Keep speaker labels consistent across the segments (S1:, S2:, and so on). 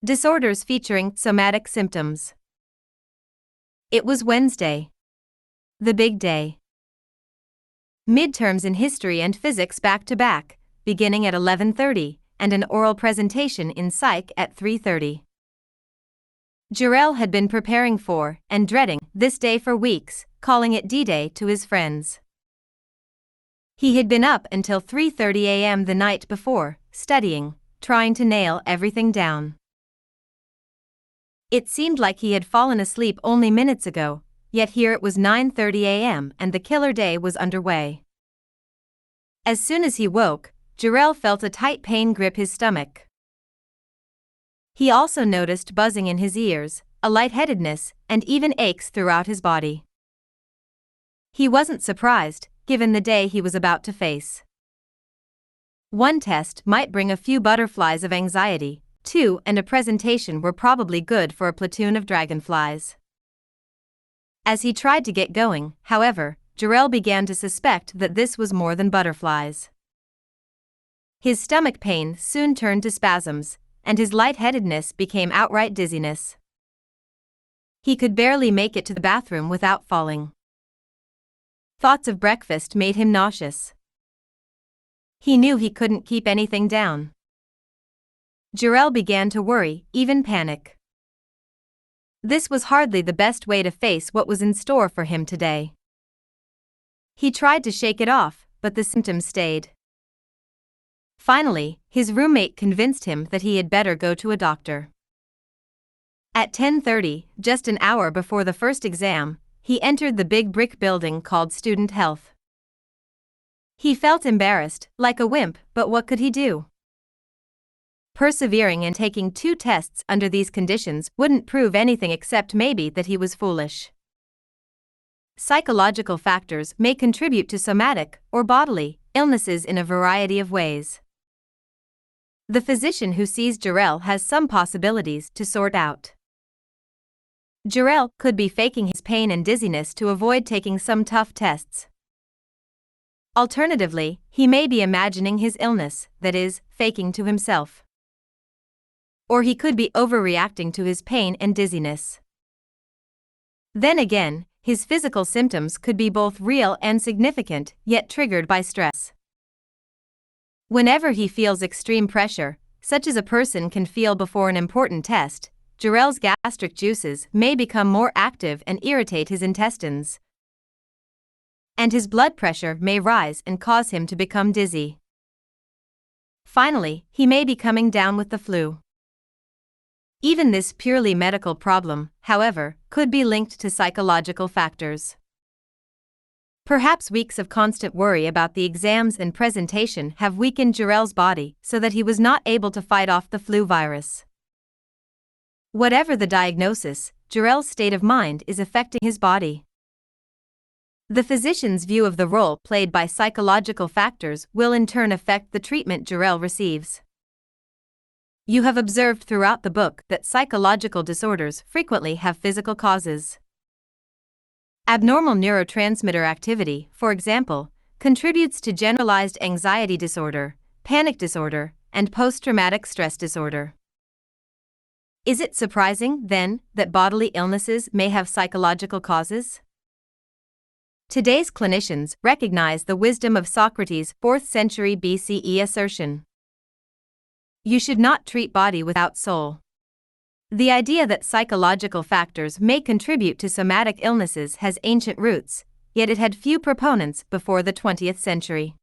S1: Disorders featuring somatic symptoms. It was Wednesday. The big day. Midterms in history and physics back to back, beginning at 11:30, and an oral presentation in psych at 3:30. Jarrell had been preparing for, and dreading, this day for weeks, calling it D-Day to his friends. He had been up until 3:30 a.m. the night before, studying, trying to nail everything down. It seemed like he had fallen asleep only minutes ago, yet here it was 9:30 a.m. and the killer day was underway. As soon as he woke, Jarrell felt a tight pain grip his stomach. He also noticed buzzing in his ears, a lightheadedness, and even aches throughout his body. He wasn't surprised, given the day he was about to face. One test might bring a few butterflies of anxiety. Two and a presentation were probably good for a platoon of dragonflies. As he tried to get going, however, Jarrell began to suspect that this was more than butterflies. His stomach pain soon turned to spasms, and his lightheadedness became outright dizziness. He could barely make it to the bathroom without falling. Thoughts of breakfast made him nauseous. He knew he couldn't keep anything down. Jarrell began to worry, even panic. This was hardly the best way to face what was in store for him today. He tried to shake it off, but the symptoms stayed. Finally, his roommate convinced him that he had better go to a doctor. At 10:30, just an hour before the first exam, he entered the big brick building called Student Health. He felt embarrassed, like a wimp, but what could he do? Persevering and taking 2 tests under these conditions wouldn't prove anything except maybe that he was foolish. Psychological factors may contribute to somatic, or bodily, illnesses in a variety of ways. The physician who sees Jarrell has some possibilities to sort out. Jarrell could be faking his pain and dizziness to avoid taking some tough tests. Alternatively, he may be imagining his illness, that is, faking to himself. Or he could be overreacting to his pain and dizziness. Then again, his physical symptoms could be both real and significant, yet triggered by stress. Whenever he feels extreme pressure, such as a person can feel before an important test, Jarrell's gastric juices may become more active and irritate his intestines. And his blood pressure may rise and cause him to become dizzy. Finally, he may be coming down with the flu. Even this purely medical problem, however, could be linked to psychological factors. Perhaps weeks of constant worry about the exams and presentation have weakened Jarrell's body so that he was not able to fight off the flu virus. Whatever the diagnosis, Jarrell's state of mind is affecting his body. The physician's view of the role played by psychological factors will in turn affect the treatment Jarrell receives. You have observed throughout the book that psychological disorders frequently have physical causes. Abnormal neurotransmitter activity, for example, contributes to generalized anxiety disorder, panic disorder, and post-traumatic stress disorder. Is it surprising, then, that bodily illnesses may have psychological causes? Today's clinicians recognize the wisdom of Socrates' 4th century BCE assertion. You should not treat body without soul. The idea that psychological factors may contribute to somatic illnesses has ancient roots, yet it had few proponents before the 20th century.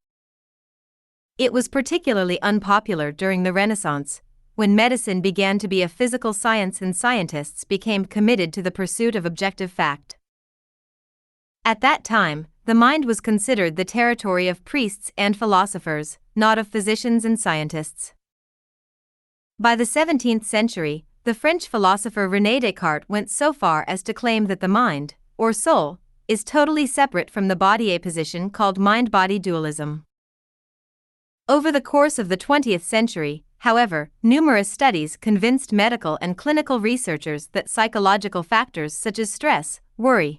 S1: It was particularly unpopular during the Renaissance, when medicine began to be a physical science and scientists became committed to the pursuit of objective fact. At that time, the mind was considered the territory of priests and philosophers, not of physicians and scientists. By the 17th century, the French philosopher René Descartes went so far as to claim that the mind, or soul, is totally separate from the body, a position called mind-body dualism. Over the course of the 20th century, however, numerous studies convinced medical and clinical researchers that psychological factors such as stress, worry,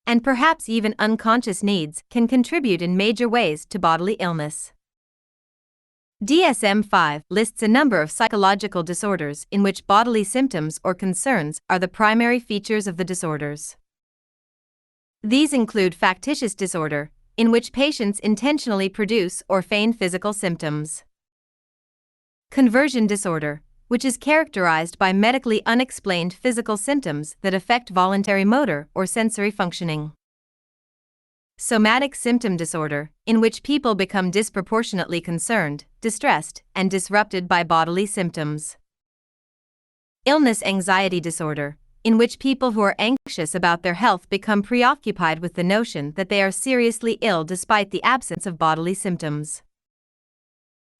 S1: and perhaps even unconscious needs can contribute in major ways to bodily illness. DSM-5 lists a number of psychological disorders in which bodily symptoms or concerns are the primary features of the disorders. These include factitious disorder, in which patients intentionally produce or feign physical symptoms. Conversion disorder, which is characterized by medically unexplained physical symptoms that affect voluntary motor or sensory functioning. Somatic symptom disorder, in which people become disproportionately concerned, distressed, and disrupted by bodily symptoms. Illness anxiety disorder, in which people who are anxious about their health become preoccupied with the notion that they are seriously ill despite the absence of bodily symptoms.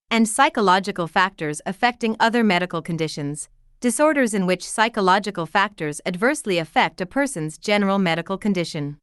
S1: And psychological factors affecting other medical conditions, disorders in which psychological factors adversely affect a person's general medical condition.